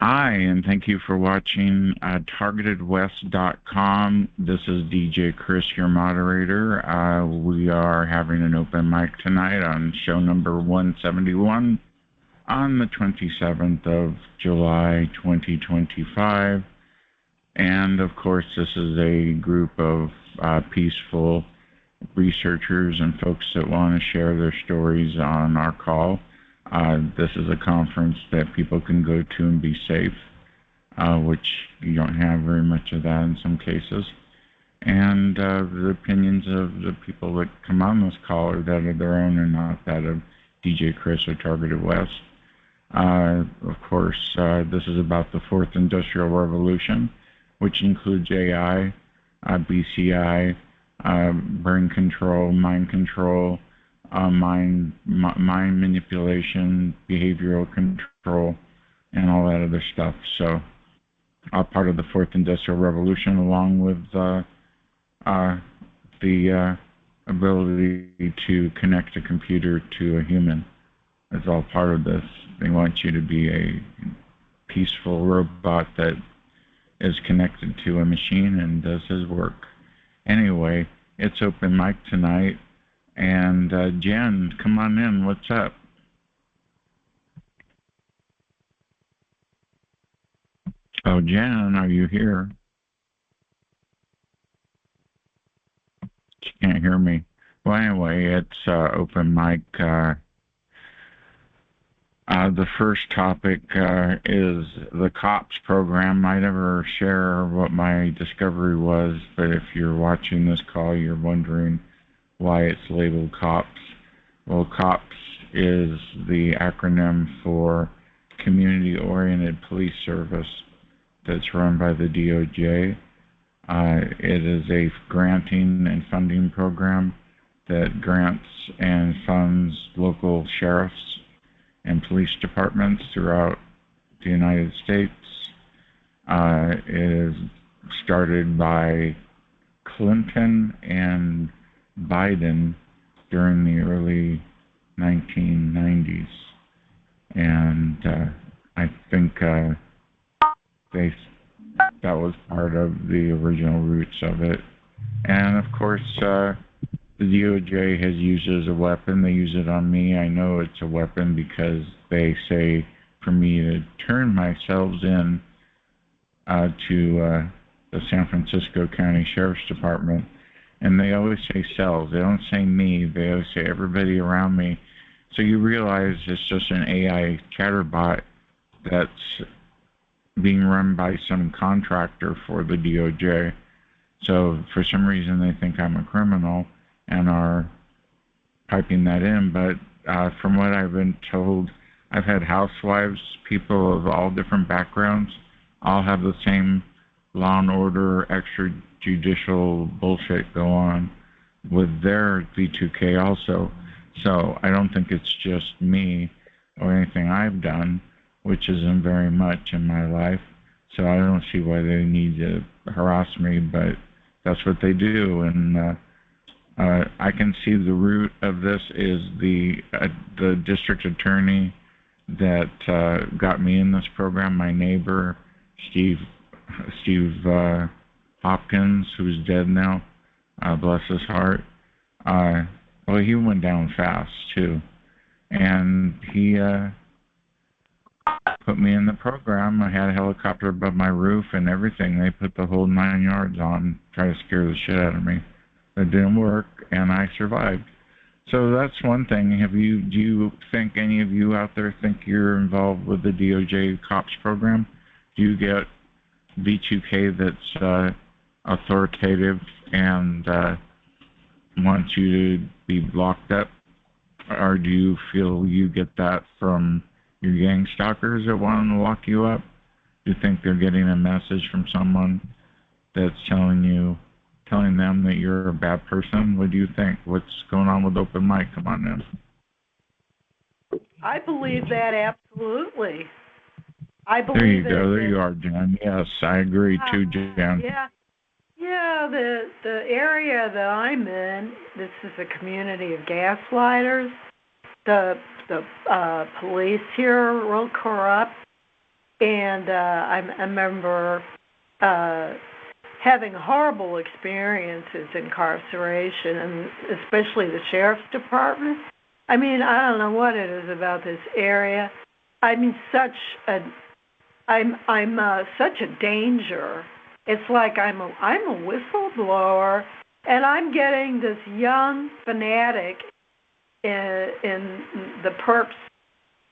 Hi, and thank you for watching TargetedWest.com. This is DJ Chris, your moderator. We are having an open mic tonight on show number 171 on the 27th of July, 2025. And of course, this is a group of peaceful researchers and folks that want to share their stories on our call. This is a conference that people can go to and be safe, which you don't have very much of that in some cases. And the opinions of the people that come on this call are that of their own and not that of DJ Chris or Targeted West. Of course, this is about the Fourth Industrial Revolution, which includes AI, BCI, brain control, mind control, mind manipulation, behavioral control, and all that other stuff. So, part of the Fourth Industrial Revolution, along with the ability to connect a computer to a human, is all part of this. They want you to be a peaceful robot that is connected to a machine and does his work. Anyway, it's open mic tonight. And Jen, come on in. What's up? Oh, Jen, are you here? She can't hear me. Well, anyway, it's open mic. The first topic is the COPS program. I never share what my discovery was, but if you're watching this call, you're wondering why it's labeled COPS. Well, COPS is the acronym for Community Oriented Police Service that's run by the DOJ. It is a granting and funding program that grants and funds local sheriffs and police departments throughout the United States. It is started by Clinton and Biden during the early 1990s, and I think that was part of the original roots of it. And of course, the DOJ has used it as a weapon. They use it on me. I know it's a weapon because they say for me to turn myself in to the San Francisco County Sheriff's Department. And they always say cells. They don't say me. They always say everybody around me. So you realize it's just an AI chatterbot that's being run by some contractor for the DOJ. So for some reason they think I'm a criminal and are piping that in. But from what I've been told, I've had housewives, people of all different backgrounds, all have the same law and order, extrajudicial bullshit go on with their V2K also. So I don't think it's just me or anything I've done, which isn't very much in my life. So I don't see why they need to harass me, but that's what they do. And I can see the root of this is the district attorney that got me in this program, my neighbor, Steve Hopkins, who's dead now, bless his heart. Well, he went down fast too, and he put me in the program. I had a helicopter above my roof and everything. They put the whole 9 yards on, try to scare the shit out of me. It didn't work, and I survived. So that's one thing. Do you think any of you out there think you're involved with the DOJ COPS program? Do you get V2K that's authoritative and wants you to be locked up? Or do you feel you get that from your gang stalkers that want to lock you up? Do you think they're getting a message from someone that's telling them that you're a bad person? What do you think? What's going on with open mic? Come on in. I believe that absolutely. There you go. There you are, Jen. Yes, I agree too, Jen. Yeah. The area that I'm in, this is a community of gaslighters. The police here are real corrupt, And I remember having horrible experiences in incarceration, and especially the sheriff's department. I mean, I don't know what it is about this area. I mean, I'm such a danger. It's like I'm a whistleblower, and I'm getting this young fanatic in the perps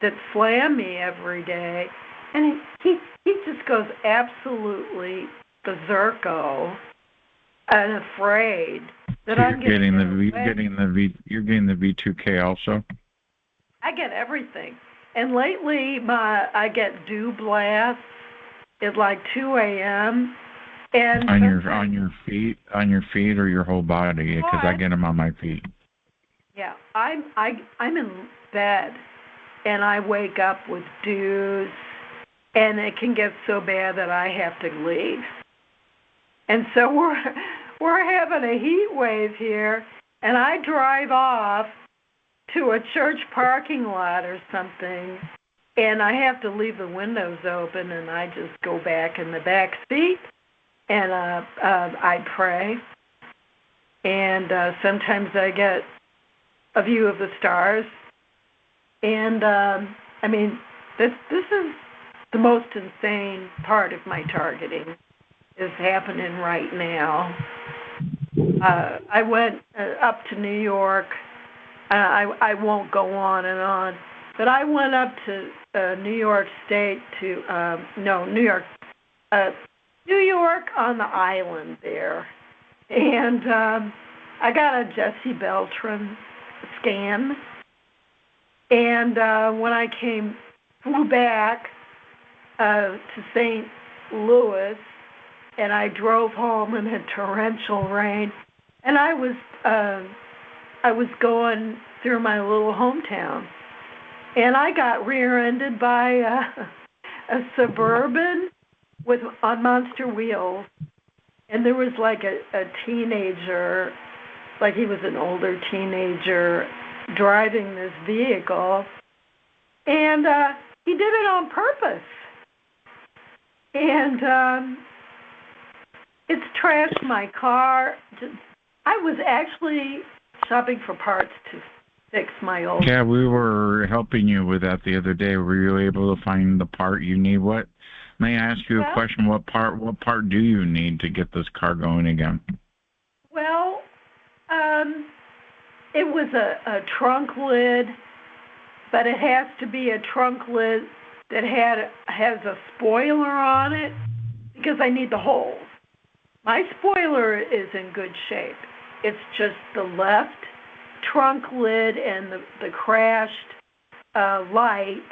that slam me every day, and he just goes absolutely berserko and afraid that so I'm getting you're getting the V2K also. I get everything, and lately I get dew blasts at like 2 a.m. and on your feet or your whole body, because I get them on my feet. Yeah, I'm in bed, and I wake up with dews, and it can get so bad that I have to leave. And so we're having a heat wave here, and I drive off to a church parking lot or something, and I have to leave the windows open, and I just go back in the back seat, and I pray, and sometimes I get a view of the stars, and I mean, this is the most insane part of my targeting is happening right now. I went up to New York. I won't go on and on, but I went up to New York State to New York on the island there, and I got a Jesse Beltran scan, and when I flew back to St. Louis, and I drove home in a torrential rain, and I was going through my little hometown, and I got rear-ended by a Suburban on monster wheels, and there was like a teenager, like he was an older teenager, driving this vehicle, and he did it on purpose, and it's trashed my car. I was actually shopping for parts to fix my old. Yeah, we were helping you with that the other day. Were you able to find the part you need? What? May I ask you a question? What part do you need to get this car going again? Well, it was a trunk lid, but it has to be a trunk lid that has a spoiler on it because I need the holes. My spoiler is in good shape. It's just the left trunk lid and the crashed light.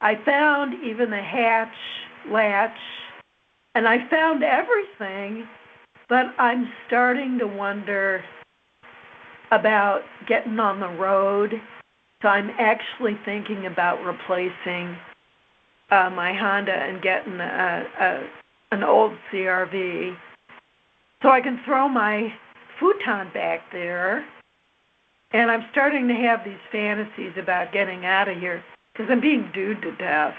I found even the hatch latch, and I found everything, but I'm starting to wonder about getting on the road. So I'm actually thinking about replacing my Honda and getting an old CRV so I can throw my futon back there. And I'm starting to have these fantasies about getting out of here because I'm being dooed to death.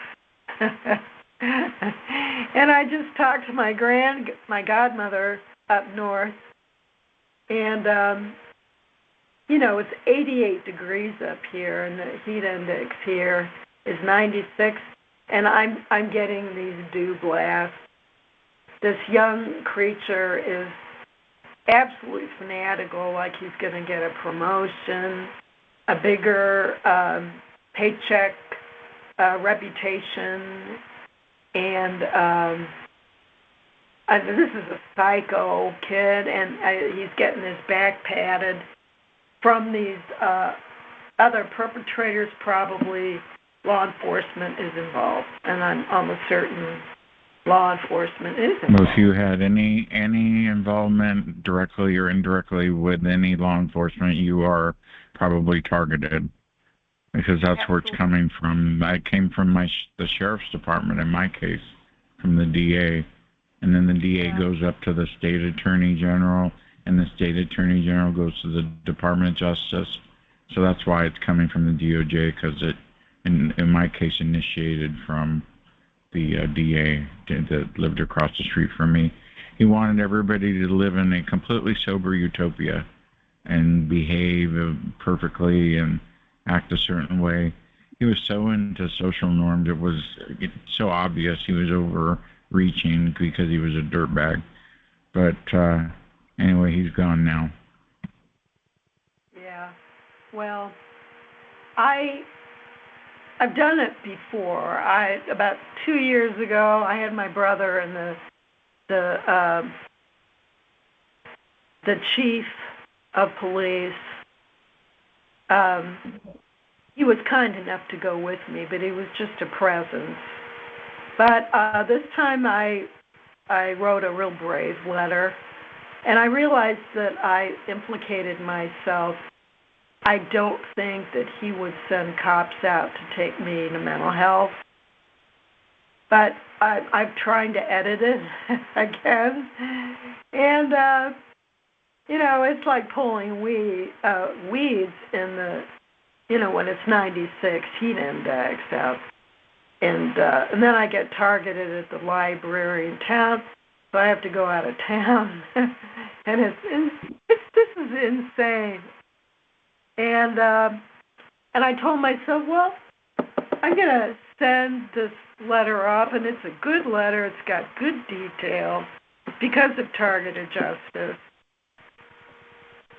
And I just talked to my godmother up north, and it's 88 degrees up here, and the heat index here is 96, and I'm getting these dew blasts. This young creature is absolutely fanatical, like he's going to get a promotion, a bigger paycheck, reputation, and this is a psycho kid, and he's getting his back patted from these other perpetrators. Probably law enforcement is involved, and I'm almost certain law enforcement is involved. Well, if you had any involvement directly or indirectly with any law enforcement, you are probably targeted, because that's where it's coming from. I came from the sheriff's department in my case, from the DA, and then the DA goes up to the state attorney general, and the state attorney general goes to the Department of Justice. So that's why it's coming from the DOJ, because it, in my case, initiated from the DA that lived across the street from me. He wanted everybody to live in a completely sober utopia and behave perfectly and act a certain way. He was so into social norms, it was so obvious he was overreaching because he was a dirtbag. But anyway, he's gone now. Yeah. Well, I've done it before. About 2 years ago, I had my brother and the chief of police. He was kind enough to go with me, but he was just a presence. But this time I wrote a real brave letter, and I realized that I implicated myself. I don't think that he would send cops out to take me to mental health, but I'm trying to edit it again, and it's like pulling weeds in the, when it's 96 heat index out. And then I get targeted at the library in town, so I have to go out of town. And this is insane. And I told myself, well, I'm going to send this letter off, and it's a good letter. It's got good detail because of targeted justice.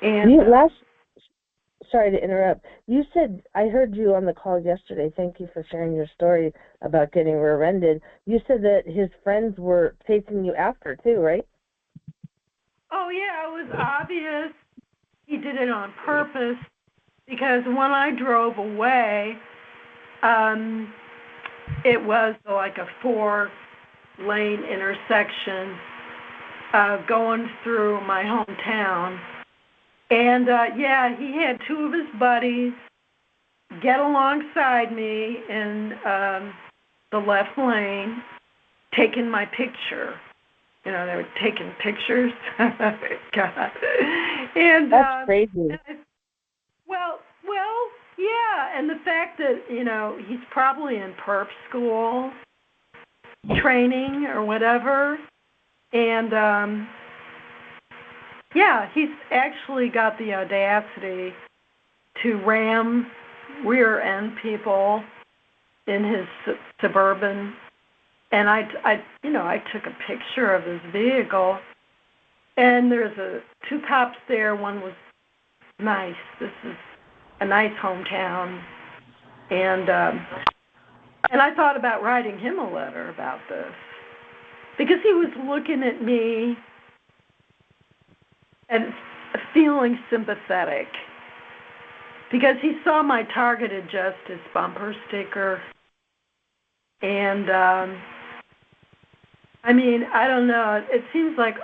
And sorry to interrupt. You said, I heard you on the call yesterday. Thank you for sharing your story about getting rear-ended. You said that his friends were chasing you after too, right? Oh, yeah, it was obvious. He did it on purpose because when I drove away, it was like a 4-lane intersection going through my hometown. And, he had 2 of his buddies get alongside me in the left lane, taking my picture. They were taking pictures. God. And, that's crazy. Well, yeah, and the fact that, he's probably in perp school, training or whatever, and, he's actually got the audacity to rear-end people in his Suburban. And I took a picture of his vehicle, and there's 2 cops there. One was nice. This is a nice hometown, and I thought about writing him a letter about this because he was looking at me and feeling sympathetic because he saw my Targeted Justice bumper sticker. And, I don't know. It seems like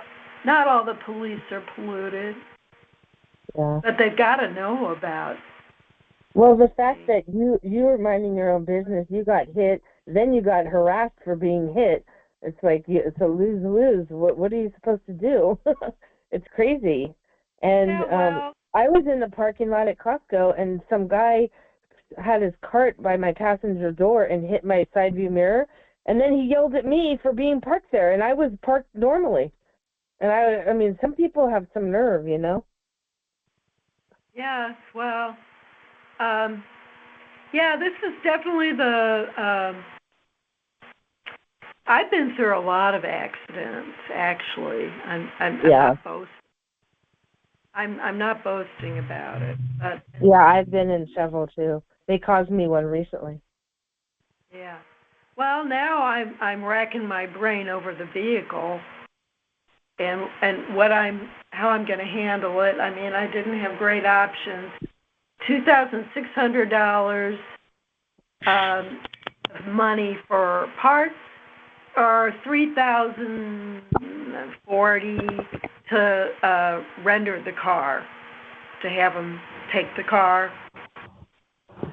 not all the police are polluted, but they've got to know about. Well, the fact that you were minding your own business, you got hit, then you got harassed for being hit. It's like it's a lose-lose. What are you supposed to do? It's crazy. And I was in the parking lot at Costco, and some guy had his cart by my passenger door and hit my side view mirror, and then he yelled at me for being parked there, and I was parked normally. And I mean, some people have some nerve, Yes, well, this is definitely I've been through a lot of accidents, actually. I'm not boasting. I'm not boasting about it, but I've been in several too. They caused me one recently. Yeah. Well, now I'm racking my brain over the vehicle and how I'm going to handle it. I didn't have great options. $2,600 money for parts, or $3,040 to render the car, to have them take the car.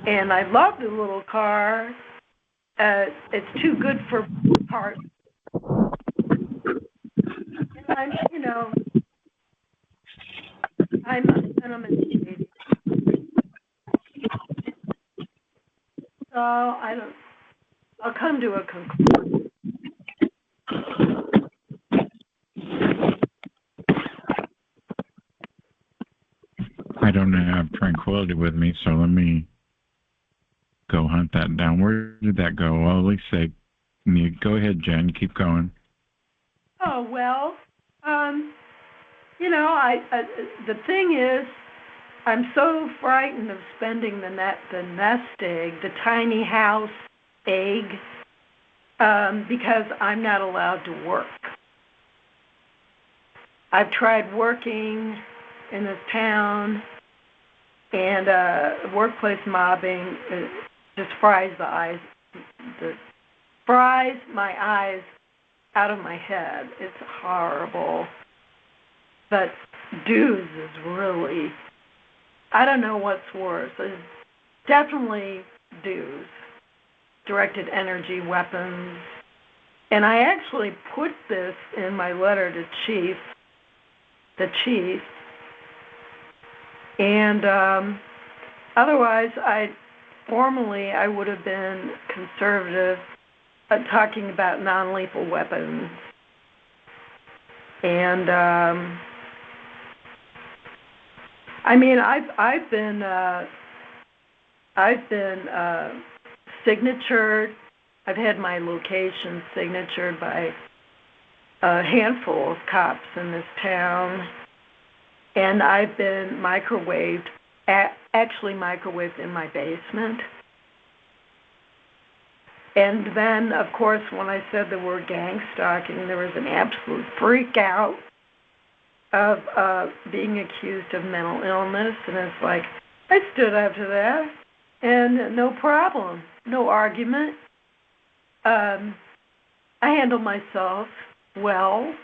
And I love the little car. It's too good for parts. And I'm a sentiment lady. So I'll come to a conclusion. don't have tranquility with me, so let me go hunt that down. Where did that go? Well, at least go ahead, Jen. Keep going. Oh, well, the thing is, I'm so frightened of spending the nest egg, the tiny house egg, because I'm not allowed to work. I've tried working in this town, and workplace mobbing just fries my eyes out of my head. It's horrible. But dues is really, I don't know what's worse. It's definitely dues, directed energy weapons. And I actually put this in my letter to the chief. And otherwise, formally I would have been conservative, talking about non-lethal weapons. And I've been signatured. I've had my location signatured by a handful of cops in this town, and I've been microwaved in my basement. And then, of course, when I said the word gang stalking, there was an absolute freak out of being accused of mental illness. And it's like, I stood up to that, and no problem, no argument. I handled myself well,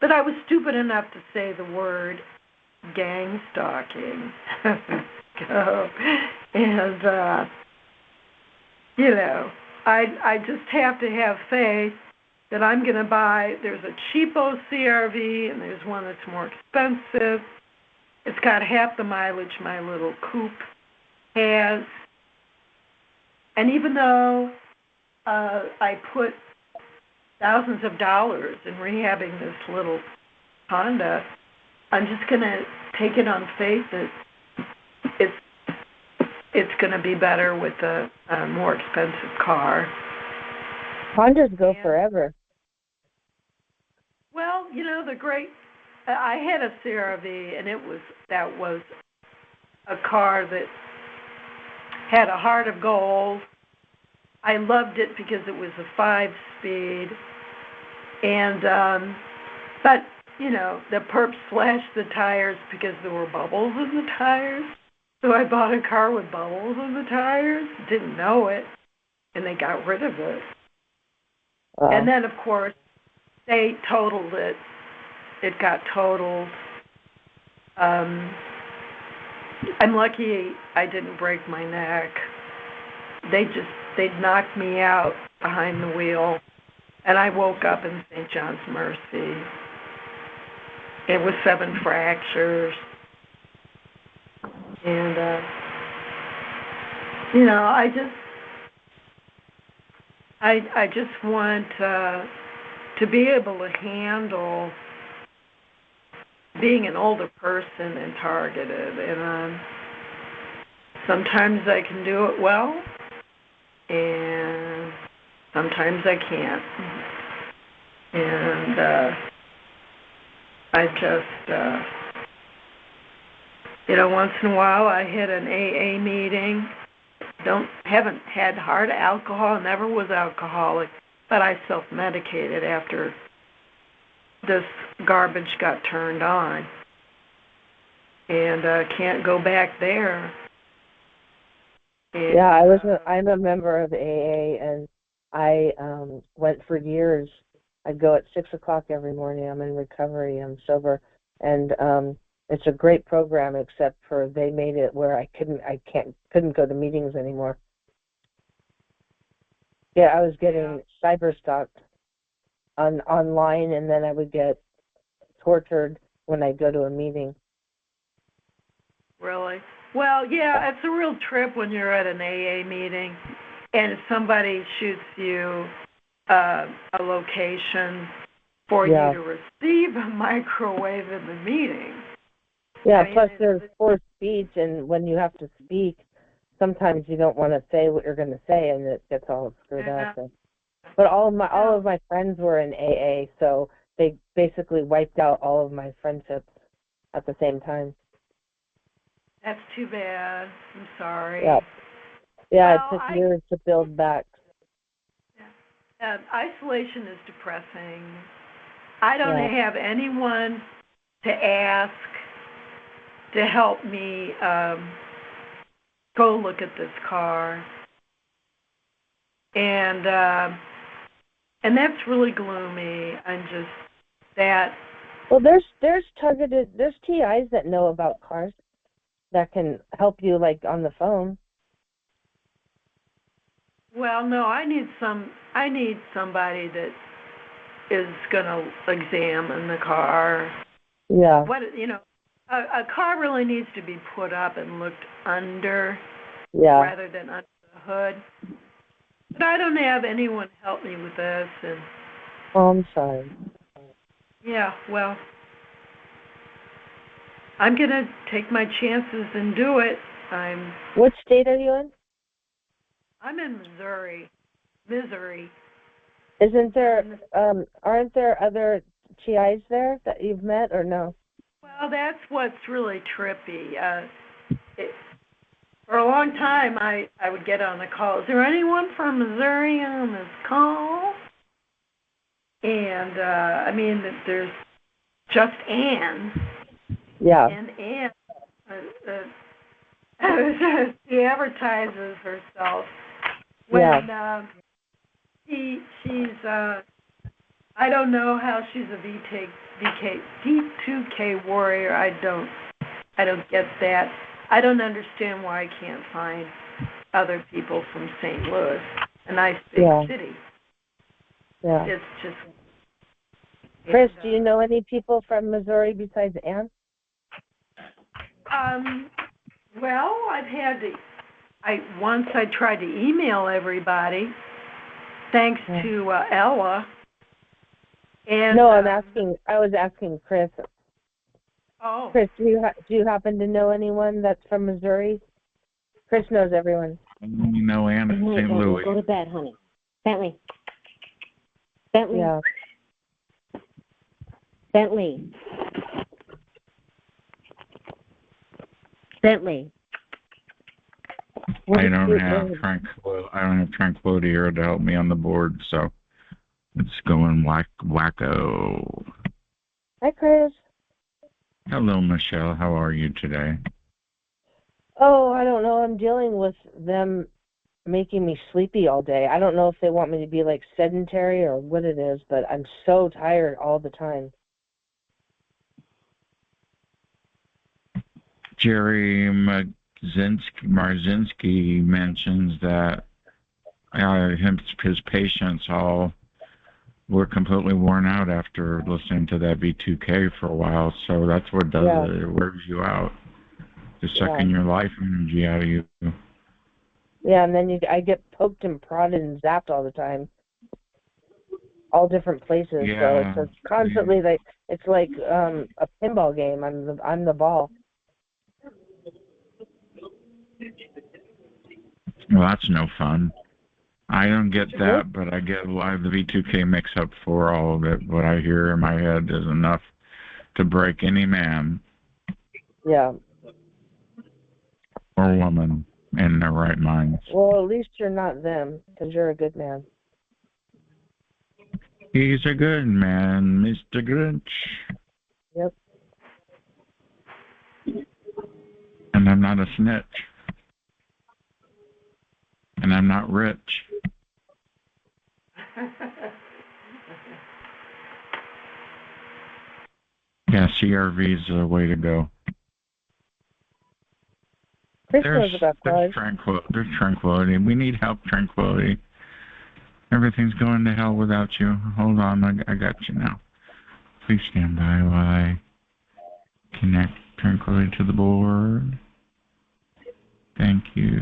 but I was stupid enough to say the word gang stalking. And, I just have to have faith that I'm going to buy. There's a cheapo CRV, and there's one that's more expensive. It's got half the mileage my little coupe has. And even though I put thousands of dollars in rehabbing this little Honda, I'm just going to take it on faith that it's going to be better with a more expensive car. Hondas go forever. Well, I had a CRV, and that was a car that had a heart of gold. I loved it because it was a 5-speed, and but the perp slashed the tires because there were bubbles in the tires. So I bought a car with bubbles in the tires, didn't know it, and they got rid of it. And then, of course, they totaled it. It got totaled. I'm lucky I didn't break my neck. They knocked me out behind the wheel, and I woke up in St. John's Mercy. It was 7 fractures. And, I just want to be able to handle being an older person and targeted. And sometimes I can do it well, and sometimes I can't. And I just... once in a while I hit an AA meeting. Haven't had hard alcohol, never was alcoholic, but I self-medicated after this garbage got turned on. And can't go back there. And, I'm a member of AA, and I went for years. I'd go at 6 o'clock every morning. I'm in recovery. I'm sober, and it's a great program, except for they made it where I couldn't go to meetings anymore. Yeah, I was getting cyber stalked online, and then I would get tortured when I go to a meeting. Really? Well, yeah, it's a real trip when you're at an AA meeting, and somebody shoots you a location for you to receive a microwave in the meeting. Yeah, plus there's forced speech, and when you have to speak, sometimes you don't want to say what you're going to say, and it gets all screwed up. But all of my friends were in AA, so they basically wiped out all of my friendships at the same time. That's too bad. I'm sorry. Yeah, Well, it took years to build back. Isolation is depressing. I don't have anyone to ask to help me go look at this car, and that's really gloomy. I'm just that. Well, there's TIs that know about cars that can help you, like on the phone. Well, no, I need somebody that is going to examine the car. Yeah. A car really needs to be put up and looked under, rather than under the hood. But I don't have anyone help me with this, and. Oh, I'm sorry. Yeah, well, I'm gonna take my chances and do it. What state are you in? I'm in Missouri. Missouri. Isn't there? Aren't there other TIs there that you've met, or no? Well, that's what's really trippy. For a long time, I would get on the call. Is there anyone from Missouri on this call? And there's just Ann. Yeah. And Ann, she advertises herself when she's. I don't know how she's a V2K warrior. I don't get that. I don't understand why I can't find other people from St. Louis, a nice big city. Yeah. It's just. Chris, do you know any people from Missouri besides Ann? Well, once I tried to email everybody, thanks to Ella. And no, I was asking Chris. Oh. Chris, do you happen to know anyone that's from Missouri? Chris knows everyone. You know Ann at St. Louis. Go to bed, honey. Bentley. Yeah. Bentley. I don't have tranquility here to help me on the board, so it's going wacko. Hi, Chris. Hello, Michelle. How are you today? Oh, I don't know. I'm dealing with them making me sleepy all day. I don't know if they want me to be like sedentary or what it is, but I'm so tired all the time. Jerry Marzinski mentions that his patients all were completely worn out after listening to that V2K for a while. So that's what does it. It wears you out. Just sucking your life energy out of you. Yeah, and then I get poked and prodded and zapped all the time. All different places. Yeah. So it's just constantly it's like a pinball game. I'm the ball. Well, that's no fun. I don't get that, but I get the V2K mix up for all of it. What I hear in my head is enough to break any man. Yeah. Or woman in their right minds. Well, at least you're not them, because you're a good man. He's a good man, Mr. Grinch. Yep. And I'm not a snitch. And I'm not rich. Yeah, CRV's the way to go. There's tranquility. We need help, tranquility. Everything's going to hell without you. Hold on, I got you now. Please stand by while I connect tranquility to the board. Thank you.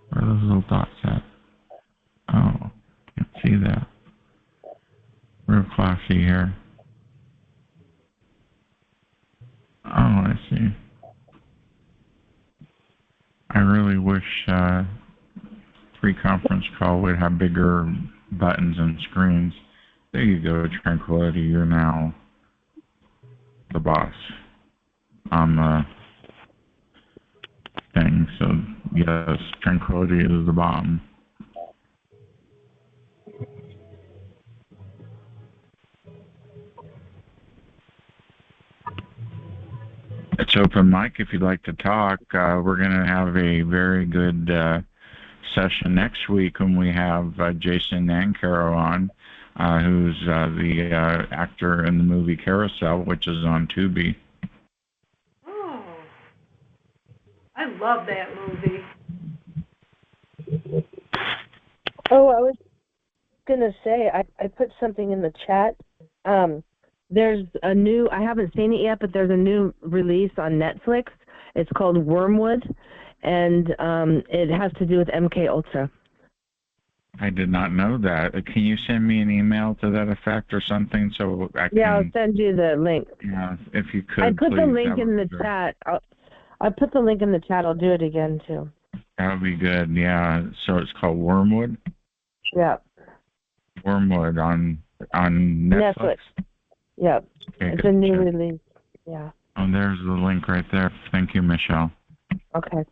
Where are those little dots at? Oh, can't see that. Real classy here. Oh, I see. wish pre-conference call would have bigger buttons and screens. There you go, Tranquility. You're now the boss on the thing. So, yes, Tranquility is the bomb. It's open mic if you'd like to talk. We're going to have a very good session next week when we have Jason Nancaro on, who's the actor in the movie Carousel, which is on Tubi. Oh, I love that movie. Oh, I was going to say, I put something in the chat. There's a new, I haven't seen it yet, but there's a new release on Netflix. It's called Wormwood, and it has to do with MK Ultra. I did not know that. Can you send me an email to that effect or something so I can... Yeah, I'll send you the link. Yeah, if you could, I put please, the link in the chat. I put the link in the chat. I'll do it again, too. That would be good, yeah. So it's called Wormwood? Yeah. Wormwood on Netflix? Yep. Okay, it's a new release. Yeah. Oh, there's the link right there. Thank you, Michelle. Okay.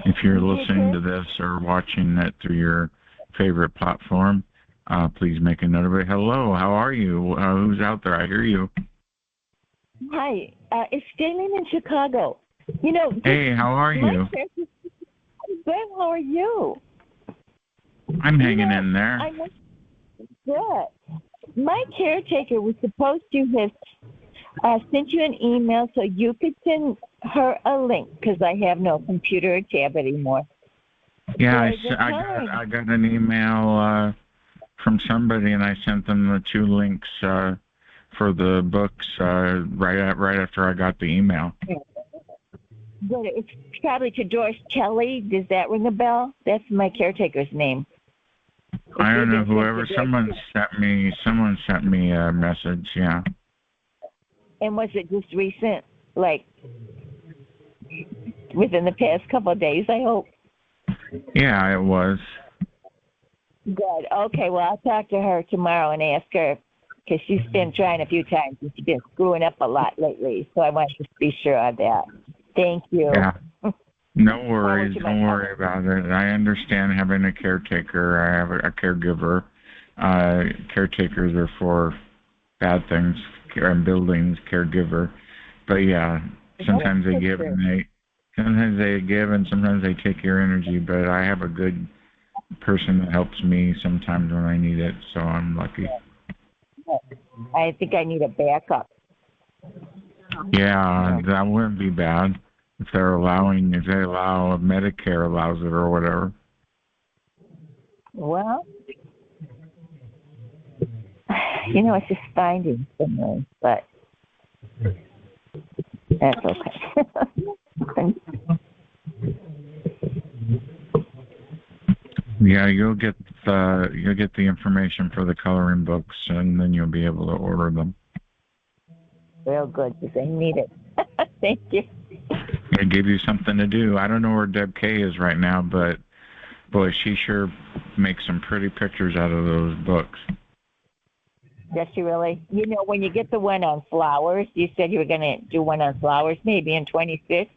If you're listening to this or watching it through your favorite platform, please make a note of it. Hello, how are you? Who's out there? I hear you. Hi, it's Jaylene in Chicago. You know. Hey, how are you? Good. How are you? I'm hanging in there. Good. My caretaker was supposed to have sent you an email so you could send her a link because I have no computer or tab anymore. Yeah, I got an email from somebody, and I sent them the 2 links for the books right after I got the email. Good. It's probably to Doris Kelly. Does that ring a bell? That's my caretaker's name. I don't know. Someone sent me a message. Yeah. And was it just recent, like within the past couple of days? I hope. Yeah, it was. Good. Okay. Well, I'll talk to her tomorrow and ask her because she's been trying a few times and she's been screwing up a lot lately. So I want to be sure of that. Thank you. Yeah. No worries. Don't worry about it. I understand having a caretaker. I have a caregiver. Caretakers are for bad things. Buildings, caregiver. But yeah, sometimes they give and sometimes they give and sometimes they take your energy. But I have a good person that helps me sometimes when I need it. So I'm lucky. I think I need a backup. Yeah, that wouldn't be bad. If they allow, Medicare allows it or whatever. Well, it's just finding something, but that's okay. Yeah, you'll get the information for the coloring books, and then you'll be able to order them. Real good, because I need it. Thank you. It gave you something to do. I don't know where Deb K is right now, but boy, she sure makes some pretty pictures out of those books. Does she really? When you get the one on flowers, you said you were going to do one on flowers maybe in 26.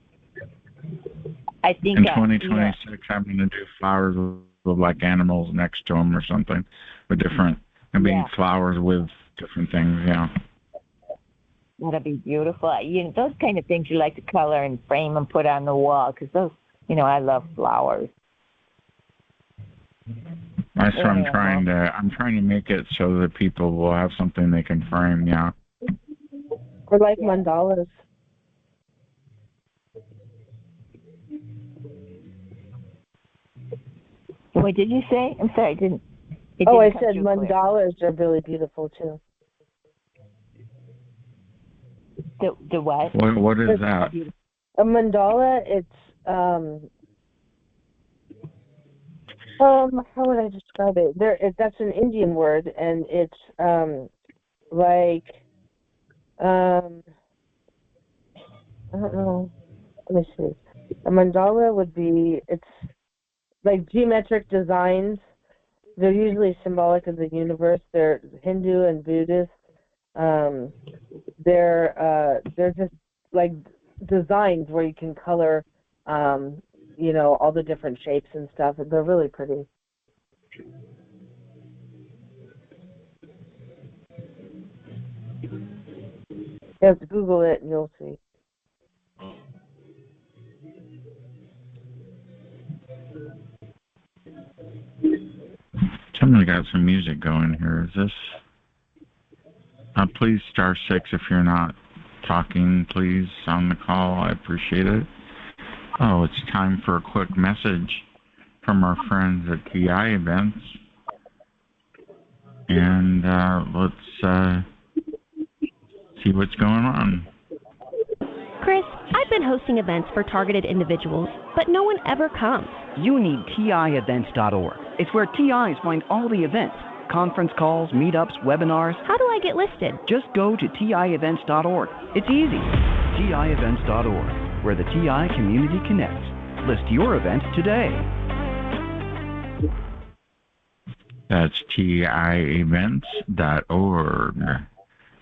I think in 2026 I'm going to do flowers with like animals next to them or something, with different, flowers with different things. Yeah. That'll be beautiful. Those kind of things you like to color and frame and put on the wall because those, I love flowers. That's what I'm trying to make it so that people will have something they can frame. Yeah. Or like mandalas. What did you say? I'm sorry, I didn't. I said mandalas are really beautiful too. The what? What is that? A mandala, it's how would I describe it? That's an Indian word, and it's I don't know. Let me see. A mandala would be, it's like geometric designs. They're usually symbolic of the universe. They're Hindu and Buddhist. They're just like designs where you can color, all the different shapes and stuff. They're really pretty. You have to Google it and you'll see. Somebody got some music going here. Is this? Please star 6 if you're not talking, please, on the call. I appreciate it. Oh, it's time for a quick message from our friends at TI Events. And let's see what's going on. Chris, I've been hosting events for targeted individuals, but no one ever comes. You need TIEvents.org. It's where TIs find all the events, conference calls, meetups, webinars. How do I get listed? Just go to TIEvents.org. It's easy. TIEvents.org, where the TI community connects. List your event today. That's TIEvents.org.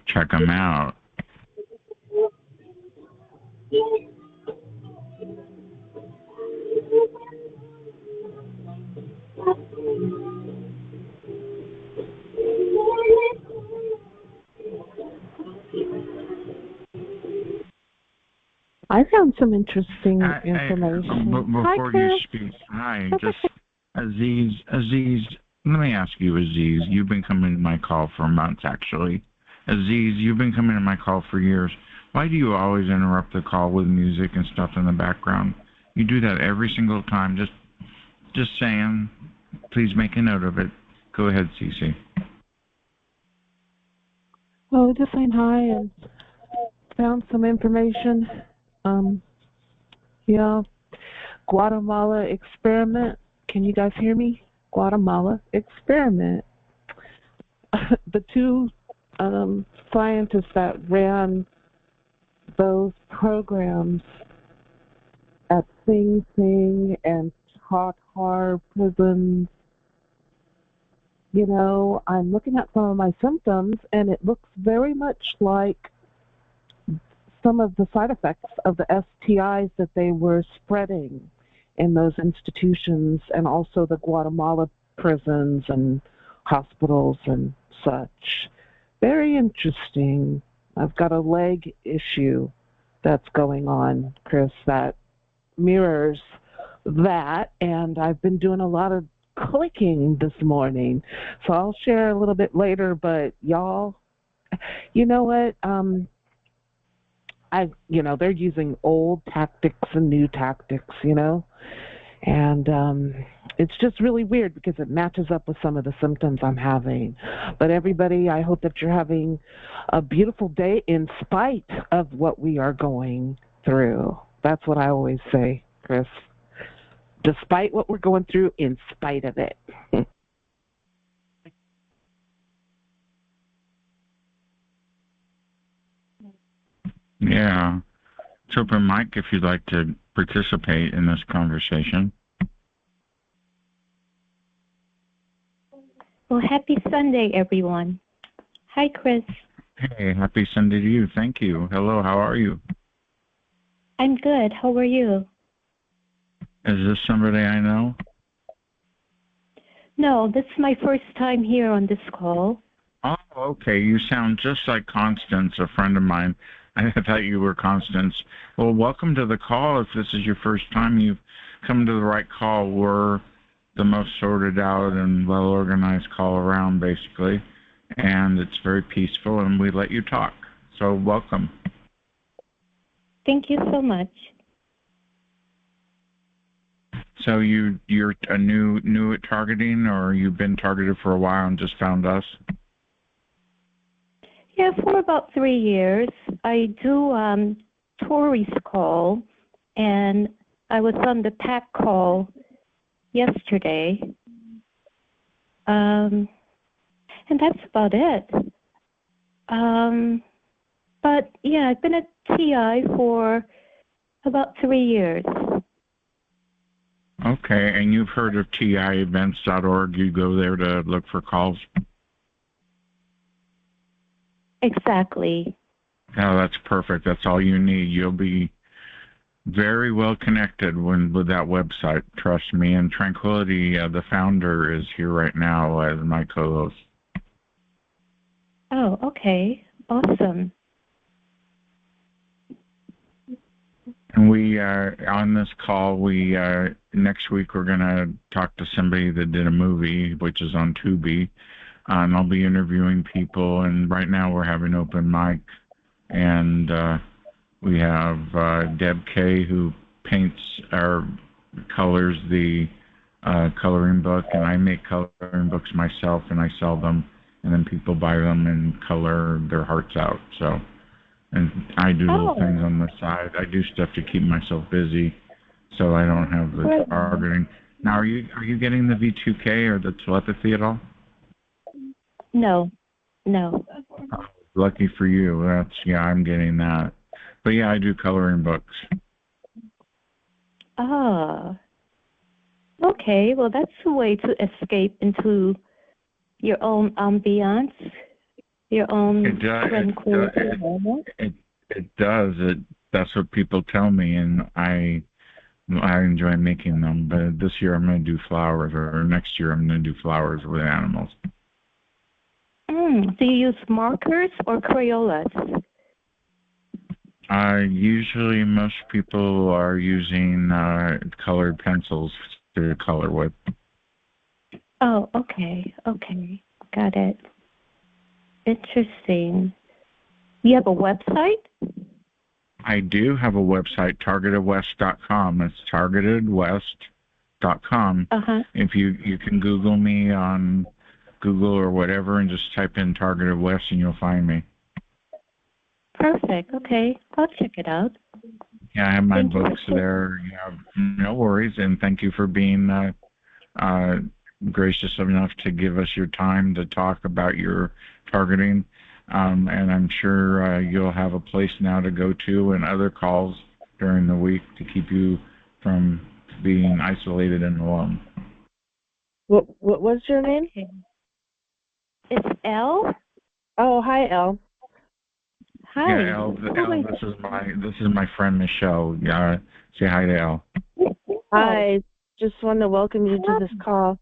Check them out. I found some interesting information. Before you speak, just Aziz, let me ask you, Aziz, you've been coming to my call for months, actually. Aziz, you've been coming to my call for years. Why do you always interrupt the call with music and stuff in the background? You do that every single time. Just saying. Please make a note of it. Go ahead, Cece. Well, just saying hi and found some information. Guatemala experiment. Can you guys hear me? Guatemala experiment. The two scientists that ran those programs at Sing Sing and Tatar prisons, I'm looking at some of my symptoms, and it looks very much like some of the side effects of the STIs that they were spreading in those institutions, and also the Guatemala prisons and hospitals and such. Very interesting. I've got a leg issue that's going on, Chris, that mirrors that, and I've been doing a lot of clicking this morning, so I'll share a little bit later. But y'all, you know what? They're using old tactics and new tactics, and it's just really weird because it matches up with some of the symptoms I'm having. But everybody, I hope that you're having a beautiful day in spite of what we are going through. That's what I always say, Chris. Despite what we're going through, in spite of it. Yeah. It's open mic if you'd like to participate in this conversation. Well, happy Sunday, everyone. Hi, Chris. Hey, happy Sunday to you. Thank you. Hello, how are you? I'm good. How are you? Is this somebody I know? No, this is my first time here on this call. Oh, okay. You sound just like Constance, a friend of mine. I thought you were Constance. Well, welcome to the call. If this is your first time, you've come to the right call. We're the most sorted out and well-organized call around, basically. And it's very peaceful, and we let you talk. So welcome. Thank you so much. So you're a new at targeting, or you've been targeted for a while and just found us? Yeah, for about 3 years. I do Tori's call, and I was on the PAC call yesterday. And that's about it. But yeah, I've been at TI for about 3 years. Okay, and you've heard of TIEvents.org. You go there to look for calls? Exactly. Oh, that's perfect. That's all you need. You'll be very well connected with that website. Trust me. And Tranquility, the founder, is here right now as my co-host. Oh, okay. Awesome. And we on this call, we next week we're gonna talk to somebody that did a movie, which is on Tubi, and I'll be interviewing people. And right now we're having open mic, and we have Deb K, who paints or colors the coloring book, and I make coloring books myself, and I sell them, and then people buy them and color their hearts out. So. And I do little things on the side. I do stuff to keep myself busy, so I don't have the targeting. Now, are you getting the V2K or the telepathy at all? No. Oh, lucky for you. I'm getting that. But yeah, I do coloring books. Ah. Okay. Well, that's a way to escape into your own ambiance. Your own tranquility. It does. That's what people tell me, and I enjoy making them. But this year I'm going to do flowers, or next year I'm going to do flowers with animals. Do you use markers or Crayolas? Usually most people are using colored pencils to color with. Oh, okay. Okay. Got it. Interesting. You have a website? I do have a website, TargetedWest.com. It's TargetedWest.com. If you can Google me on Google or whatever and just type in Targeted West and you'll find me. Perfect. Okay. I'll check it out. Yeah, I have my books there. Yeah, no worries. And thank you for being gracious enough to give us your time to talk about your targeting. And I'm sure you'll have a place now to go to and other calls during the week to keep you from being isolated and alone. What's your name? Okay. It's Elle. Oh, hi, Elle. Hi. Yeah, Elle, this is my friend Michelle. Say hi to Elle. Hi. Just want to welcome you to this call.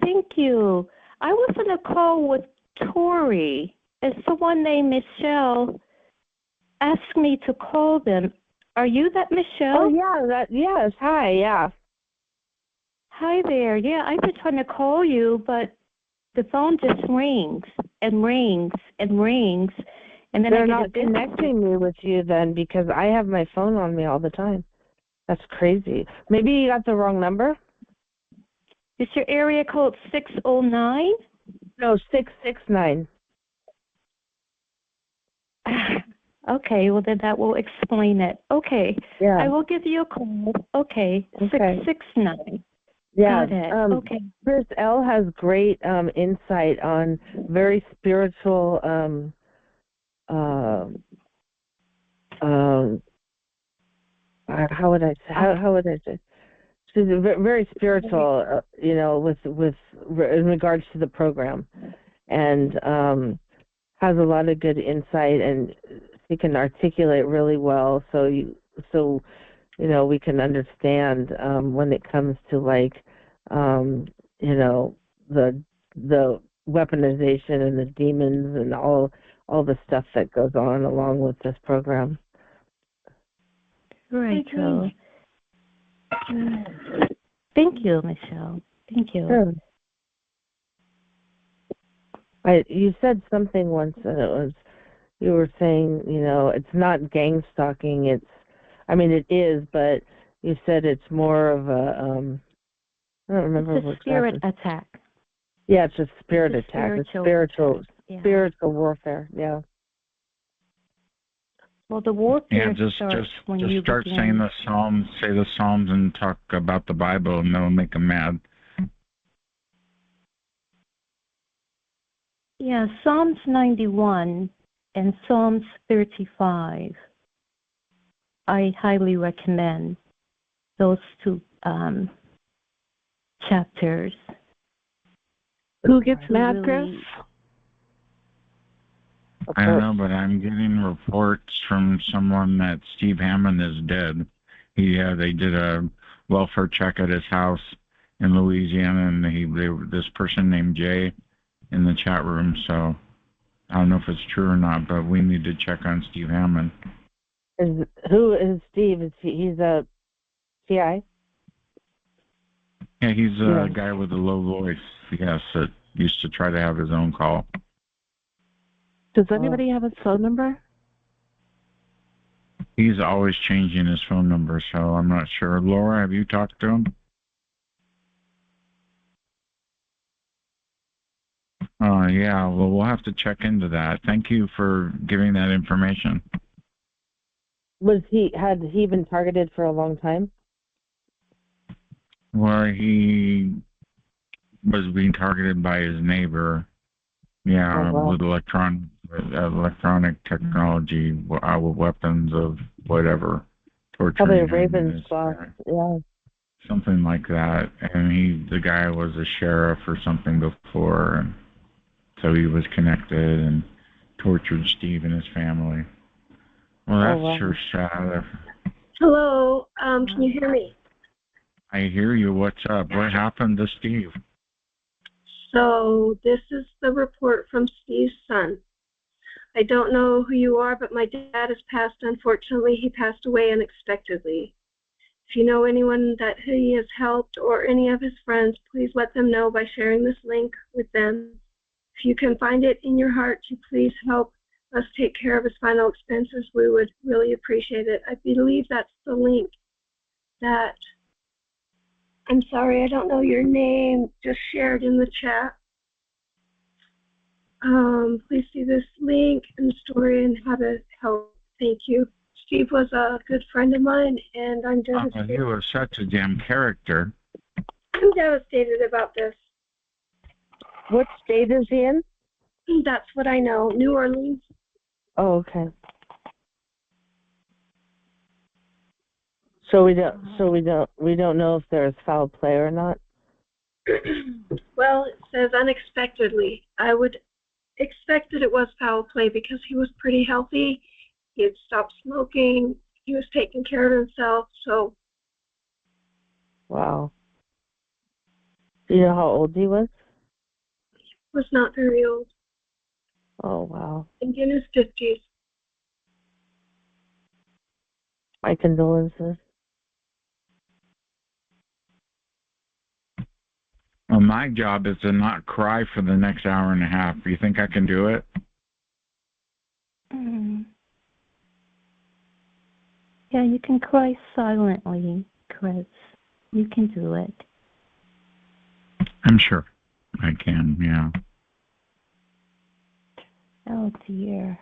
Thank you. I was on a call with Tori. And someone named Michelle asked me to call them. Are you that Michelle? Oh, yeah. Yes. Hi. Yeah. Hi there. Yeah, I've been trying to call you, but the phone just rings and rings and rings. And then they're not connecting me with you then because I have my phone on me all the time. That's crazy. Maybe you got the wrong number? Is your area code 609? No, 669. Okay, well then that will explain it. Okay. Yeah. I will give you a call. Okay. 669. Yeah. Got it. Okay. Chris L has great insight on very spiritual how would I say? She's very spiritual, with in regards to the program, and has a lot of good insight, and she can articulate really well. So we can understand when it comes to the weaponization and the demons and all the stuff that goes on along with this program. Right. So, thank you, Michelle. Thank you. Sure. You said something once, and you were saying, it's not gang stalking. It is, but you said it's more of a, I don't remember it's a spirit attack. Yeah, it's a spirit attack. It's spiritual warfare. Yeah. Well, the warfare starts when you start begin. saying the Psalms, say the Psalms, and talk about the Bible, and that'll make them mad. Yeah, Psalms 91 and Psalms 35. I highly recommend those two chapters. Who gets Who mad, really- Chris? I don't know, but I'm getting reports from someone that Steve Hammond is dead. They did a welfare check at his house in Louisiana, and this person named Jay in the chat room. So I don't know if it's true or not, but we need to check on Steve Hammond. Who is Steve? He's a CI? Yeah, he's a guy with a low voice. Yes, that used to try to have his own call. Does anybody have his phone number? He's always changing his phone number, so I'm not sure. Laura, have you talked to him? Yeah, well, we'll have to check into that. Thank you for giving that information. Had he been targeted for a long time? Well, he was being targeted by his neighbor. Yeah, with electronic technology, weapons of whatever, torturing Probably a him and Raven's his boss. parents. Yeah. Something like that. And the guy was a sheriff or something before, and so he was connected and tortured Steve and his family. Well, that's sure sad. Hello, can you hear me? I hear you. What's up? What happened to Steve? So this is the report from Steve's son. I don't know who you are, but my dad has passed. Unfortunately, he passed away unexpectedly. If you know anyone that he has helped or any of his friends, please let them know by sharing this link with them. If you can find it in your heart to please help us take care of his final expenses, we would really appreciate it. I believe that's the link that, I'm sorry, I don't know your name, just shared in the chat. Please see this link and story and how to help. Thank you. Steve was a good friend of mine, and I'm devastated. He was such a damn character. I'm devastated about this. What state is he in? That's what I know. New Orleans. Oh, okay. So we don't know if there's foul play or not. Well, it says unexpectedly. I would expect that it was foul play because he was pretty healthy. He had stopped smoking. He was taking care of himself. So. Wow. Do you know how old he was? He was not very old. Oh, wow. I think in his 50s. My condolences. Well, my job is to not cry for the next hour and a half. You think I can do it? Yeah, you can cry silently, Chris. You can do it. I'm sure I can, yeah. Oh, dear.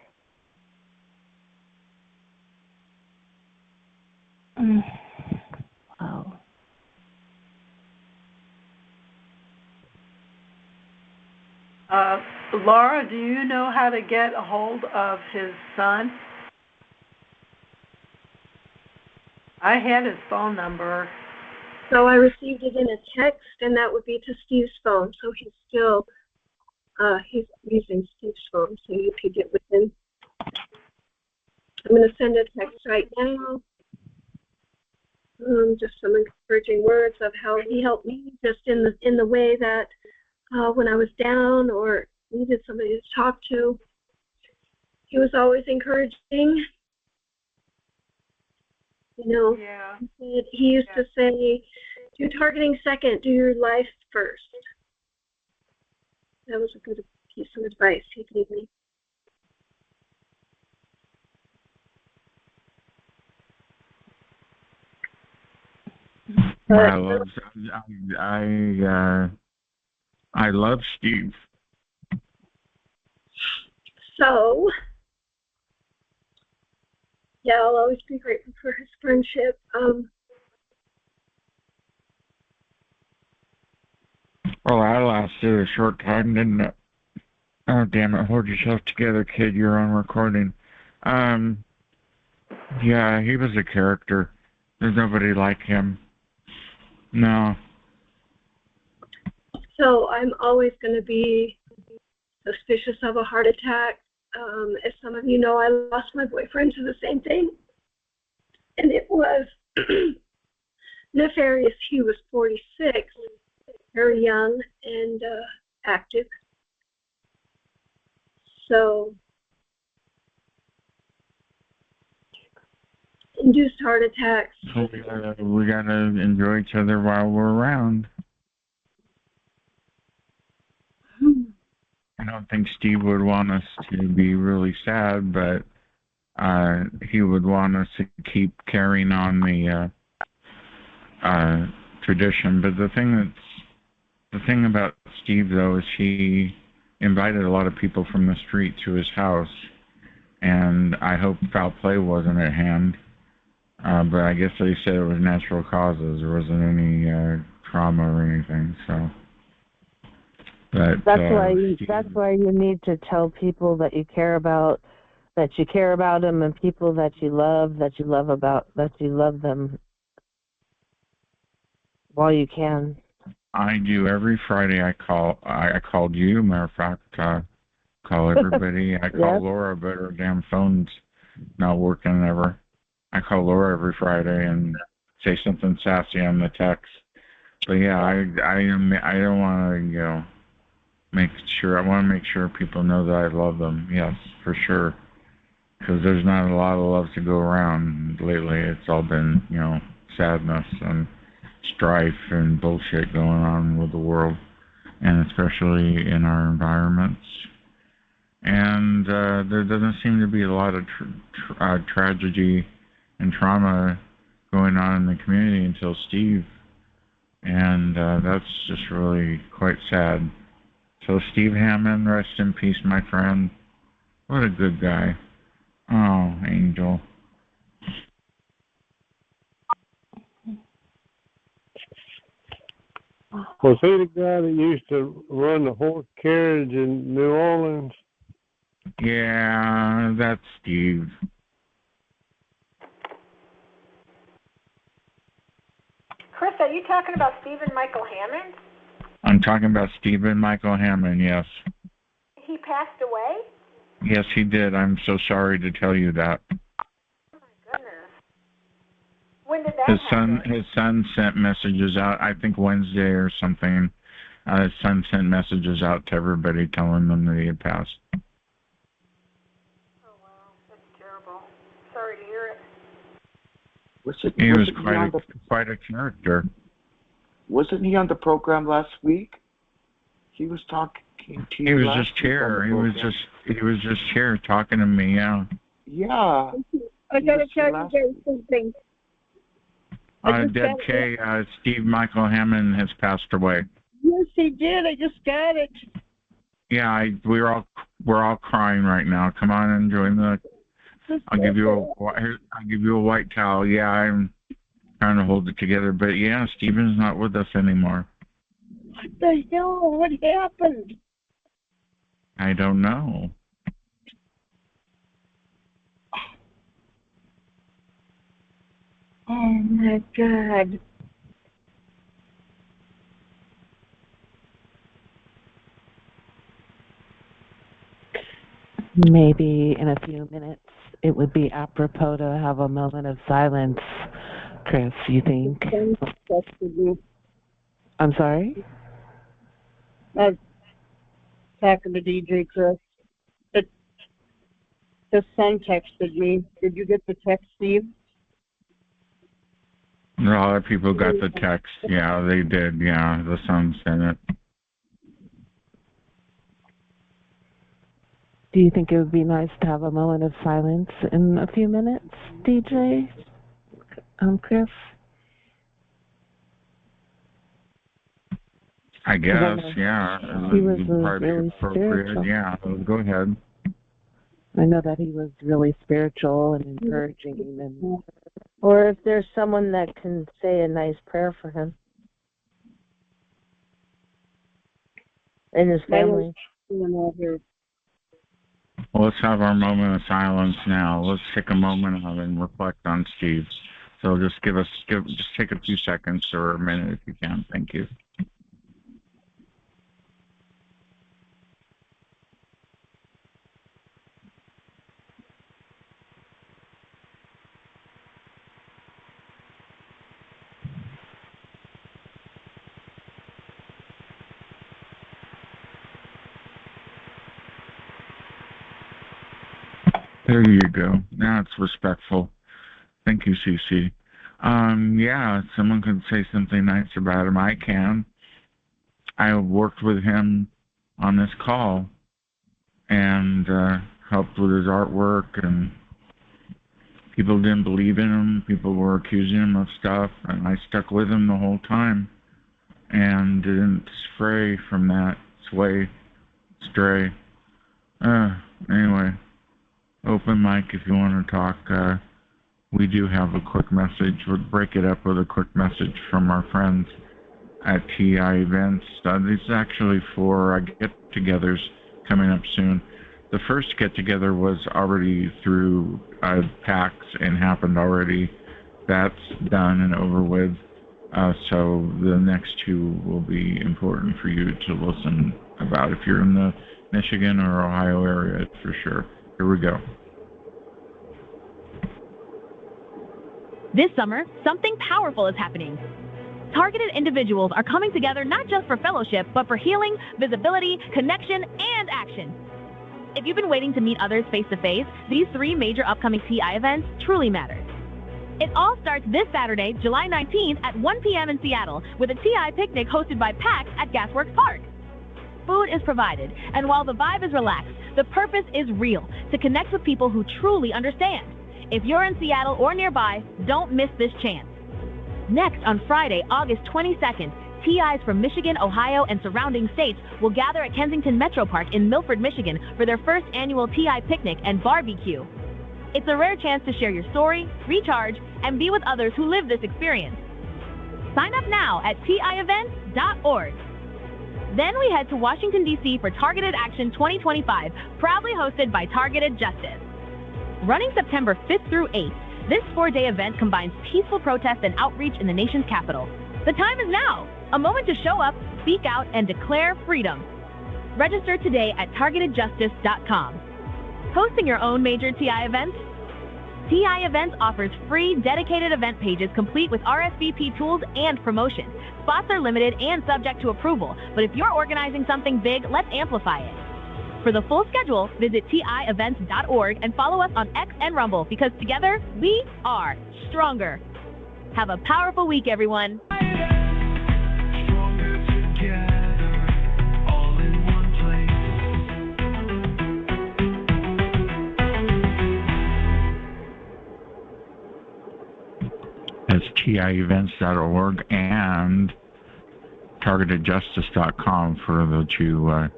Wow. Laura, do you know how to get a hold of his son? I had his phone number. So I received it in a text, and that would be to Steve's phone. So he's still, he's using Steve's phone, so you could get with him. I'm going to send a text right now. Just some encouraging words of how he helped me, just in the way that when I was down or needed somebody to talk to, he was always encouraging. You know, yeah. He used to say, do targeting second, do your life first. That was a good piece of advice he gave me. I love Steve. So, yeah, I'll always be grateful for his friendship. Well, I lasted a short time, didn't it? Oh, damn it. Hold yourself together, kid. You're on recording. Yeah, he was a character. There's nobody like him. No. So I'm always going to be suspicious of a heart attack. As some of you know, I lost my boyfriend to the same thing. And it was nefarious. He was 46, very young and active. So, induced heart attacks. So we gotta enjoy each other while we're around. I don't think Steve would want us to be really sad, but he would want us to keep carrying on the tradition. But the thing about Steve though is he invited a lot of people from the street to his house, and I hope foul play wasn't at hand. But I guess they said it was natural causes. There wasn't any trauma or anything. So. But, that's why you need to tell people that you care about them, and people that you love them while you can. I do every Friday. I called you. Matter of fact, call everybody. I call Yep. Laura, but her damn phone's not working ever. I call Laura every Friday and say something sassy on the text. But yeah, I don't want to I want to make sure people know that I love them. Yes, for sure. Because there's not a lot of love to go around lately. It's all been, sadness and strife and bullshit going on with the world, and especially in our environments. And there doesn't seem to be a lot of tragedy and trauma going on in the community until Steve. And that's just really quite sad. So Steve Hammond, rest in peace, my friend. What a good guy. Oh, angel. Was he the guy that used to run the horse carriage in New Orleans? Yeah, that's Steve. Chris, are you talking about Stephen Michael Hammond? I'm talking about Stephen Michael Hammond, yes. He passed away? Yes, he did. I'm so sorry to tell you that. Oh my goodness. When did that happen? His son sent messages out, I think Wednesday or something. His son sent messages out to everybody telling them that he had passed. Oh wow, that's terrible. Sorry to hear it. He was quite a character. Wasn't he on the program last week? He was talking to you. He was just here. He was just here talking to me. Yeah. Yeah. I gotta tell you guys something. Deb K. Steve Michael Hammond has passed away. Yes, he did. I just got it. Yeah, we're all crying right now. Come on and join the. I'll give you a white towel. Yeah, I'm trying to hold it together, but yeah, Stephen's not with us anymore. What the hell? What happened? I don't know. Oh my God. Maybe in a few minutes it would be apropos to have a moment of silence. Chris, you think? I'm sorry? I was talking to DJ Chris. His son texted me. Did you get the text, Steve? A lot of people got the text. Yeah, they did. Yeah, the son sent it. Do you think it would be nice to have a moment of silence in a few minutes, DJ? Chris? I guess, yeah. He was probably really appropriate. spiritual. Yeah, go ahead. I know that he was really spiritual and encouraging. Or if there's someone that can say a nice prayer for him. And his family. Well, let's have our moment of silence now. Let's take a moment of and reflect on Steve. So just just take a few seconds or a minute if you can. Thank you. There you go. Now it's respectful. Thank you, Cece. Yeah, someone can say something nice about him. I can. I worked with him on this call and helped with his artwork, and people didn't believe in him. People were accusing him of stuff, and I stuck with him the whole time and didn't stray from that. Stray. Anyway, open mic if you want to talk. We do have a quick message. We'll break it up with a quick message from our friends at TI Events. This is actually for get-togethers coming up soon. The first get-together was already through PAX and happened already. That's done and over with. So the next two will be important for you to listen about if you're in the Michigan or Ohio area for sure. Here we go. This summer, something powerful is happening. Targeted individuals are coming together not just for fellowship, but for healing, visibility, connection, and action. If you've been waiting to meet others face-to-face, these 3 major upcoming TI events truly matter. It all starts this Saturday, July 19th at 1 p.m. in Seattle with a TI picnic hosted by PAX at Gasworks Park. Food is provided, and while the vibe is relaxed, the purpose is real, to connect with people who truly understand. If you're in Seattle or nearby, don't miss this chance. Next, on Friday, August 22nd, TIs from Michigan, Ohio, and surrounding states will gather at Kensington Metro Park in Milford, Michigan for their first annual TI picnic and barbecue. It's a rare chance to share your story, recharge, and be with others who live this experience. Sign up now at tievents.org. Then we head to Washington, D.C. for Targeted Action 2025, proudly hosted by Targeted Justice. Running September 5th through 8th, this 4-day event combines peaceful protest and outreach in the nation's capital. The time is now, a moment to show up, speak out, and declare freedom. Register today at targetedjustice.com. Hosting your own major TI events? TI Events offers free, dedicated event pages complete with RSVP tools and promotion. Spots are limited and subject to approval, but if you're organizing something big, let's amplify it. For the full schedule, visit tievents.org and follow us on X and Rumble, because together, we are stronger. Have a powerful week, everyone. That's tievents.org and targetedjustice.com for the 2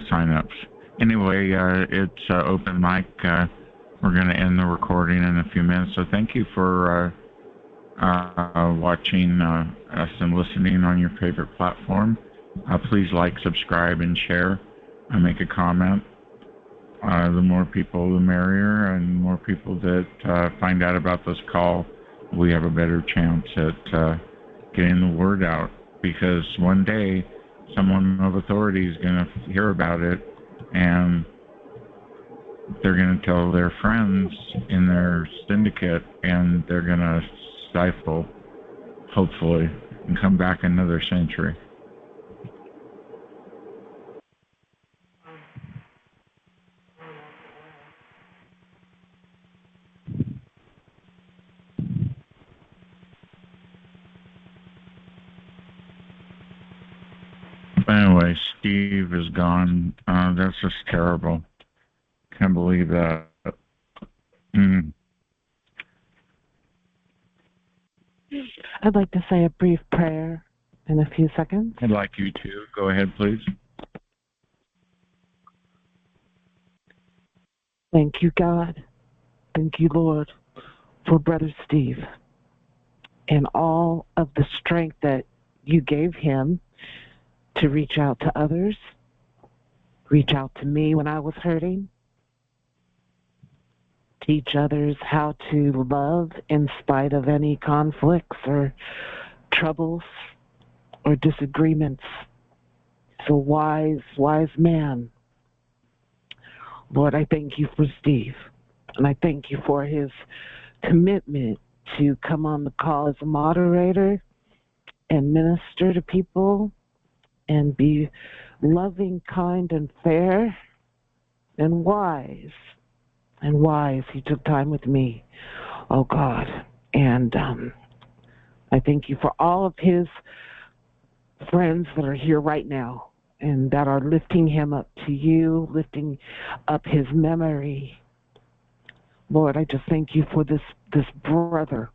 sign-ups. Anyway, it's open mic. We're going to end the recording in a few minutes. So thank you for watching us and listening on your favorite platform. Please like, subscribe, and share. Make a comment. The more people, the merrier, and the more people that find out about this call, we have a better chance at getting the word out. Because one day, someone of authority is going to hear about it, and they're going to tell their friends in their syndicate, and they're going to stifle, hopefully, and come back another century. Anyway, Steve is gone. That's just terrible. Can't believe that. I'd like to say a brief prayer in a few seconds. I'd like you to. Go ahead, please. Thank you, God. Thank you, Lord, for Brother Steve and all of the strength that you gave him to reach out to others, reach out to me when I was hurting. teach others how to love in spite of any conflicts or troubles or disagreements. So wise man. Lord, I thank you for Steve. And I thank you for his commitment to come on the call as a moderator and minister to people and be loving, kind, and fair and wise. And wise. He took time with me. Oh, God. And I thank you for all of his friends that are here right now and that are lifting him up to you, lifting up his memory. Lord, I just thank you for this brother,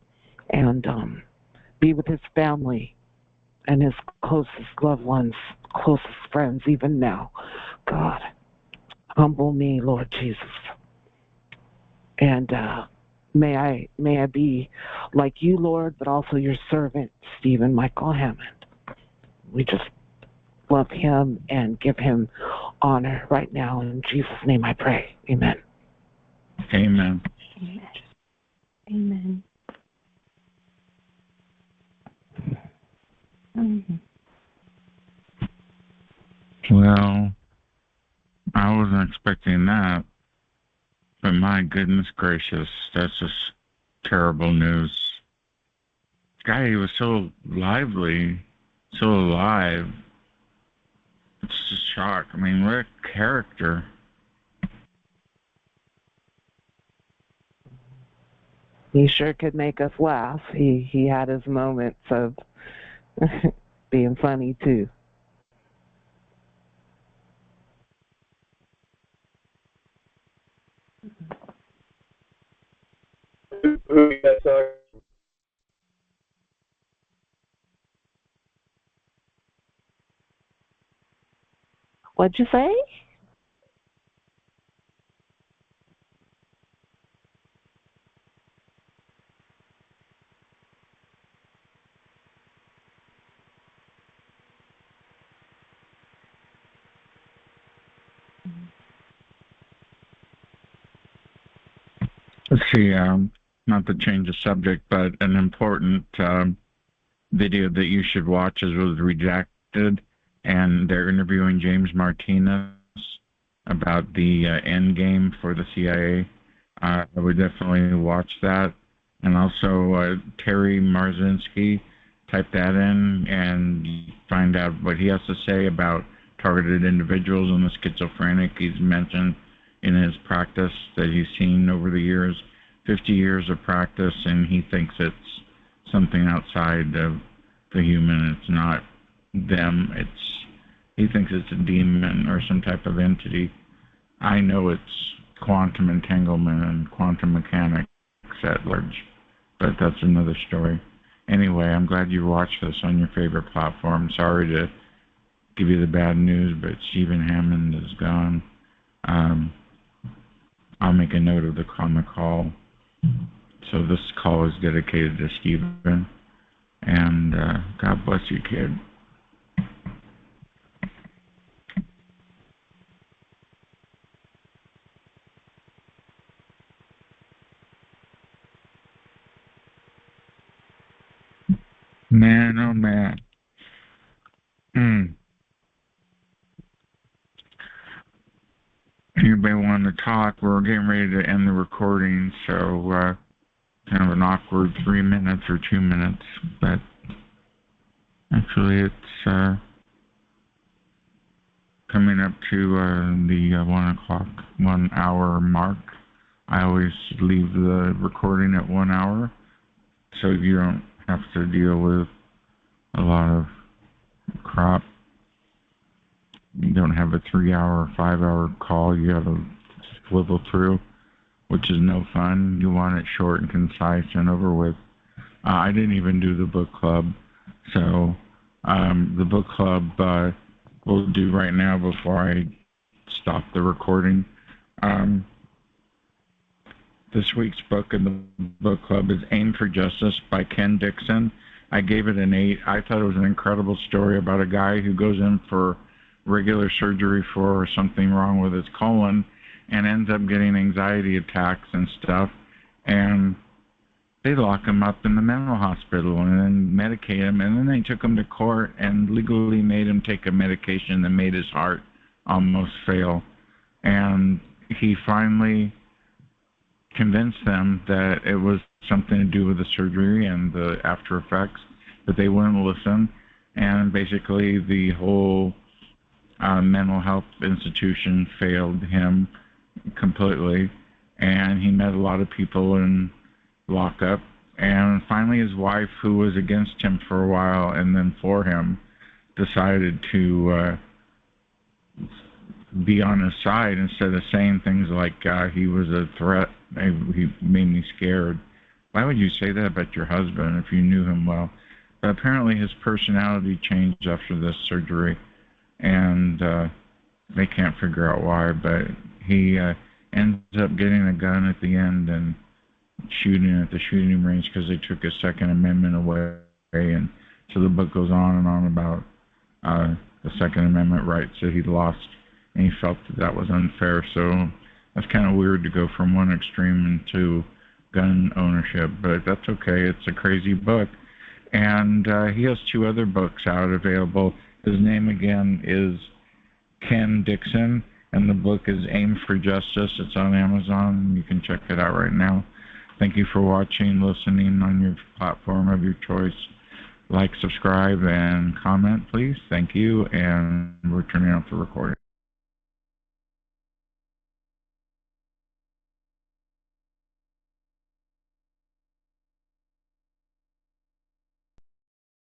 and be with his family and his closest loved ones, closest friends, even now. God, humble me, Lord Jesus. And may I be like you, Lord, but also your servant, Stephen Michael Hammond. We just love him and give him honor right now. In Jesus' name I pray. Amen. Amen. Amen. Amen. Well, I wasn't expecting that, but my goodness gracious, that's just terrible news. This guy, he was so lively, so alive. It's just shock. I mean, what a character. He sure could make us laugh. He had his moments of being funny too. What'd you say? Let's see, not to change the subject, but an important video that you should watch was Redacted, and they're interviewing James Martinez about the end game for the CIA. I would definitely watch that. And also Terry Marzinski, type that in and find out what he has to say about targeted individuals and the schizophrenic he's mentioned in his practice that he's seen over the years, 50 years of practice, and he thinks it's something outside of the human. It's not them. He thinks it's a demon or some type of entity. I know it's quantum entanglement and quantum mechanics at large, but that's another story. Anyway, I'm glad you watched this on your favorite platform. Sorry to give you the bad news, but Stephen Hammond is gone. I'll make a note of on the call. So this call is dedicated to Stephen. And God bless you, kid. Man, oh man. Anybody want to talk? We're getting ready to end the recording, so kind of an awkward 3 minutes or 2 minutes, but actually it's coming up to the 1 hour mark. I always leave the recording at 1 hour, so you don't have to deal with a lot of crap. You don't have a 3 hour, 5 hour call you have to swivel through, which is no fun. You want it short and concise and over with. I didn't even do the book club, so the book club we'll do right now before I stop the recording. This week's book in the book club is Aim for Justice by Ken Dickson. I gave it an 8. I thought it was an incredible story about a guy who goes in for regular surgery for something wrong with his colon, and ends up getting anxiety attacks and stuff. And they lock him up in the mental hospital and then medicate him. And then they took him to court and legally made him take a medication that made his heart almost fail. And he finally convinced them that it was something to do with the surgery and the after effects, but they wouldn't listen. And basically the whole mental health institution failed him completely. And he met a lot of people in lockup. And finally his wife, who was against him for a while and then for him, decided to be on his side instead of saying things like he was a threat. He made me scared. Why would you say that about your husband if you knew him well? But apparently his personality changed after this surgery, and they can't figure out why, but he ends up getting a gun at the end and shooting at the shooting range because they took his Second Amendment away. And so the book goes on and on about the Second Amendment rights that he'd lost, and he felt that was unfair. So that's kind of weird to go from one extreme into gun ownership, but that's okay. It's a crazy book. And he has 2 other books out available. His name again is Ken Dickson, and the book is Aim for Justice. It's on Amazon. You can check it out right now. Thank you for watching, listening on your platform of your choice. Like, subscribe, and comment, please. Thank you, and we're turning off the recording.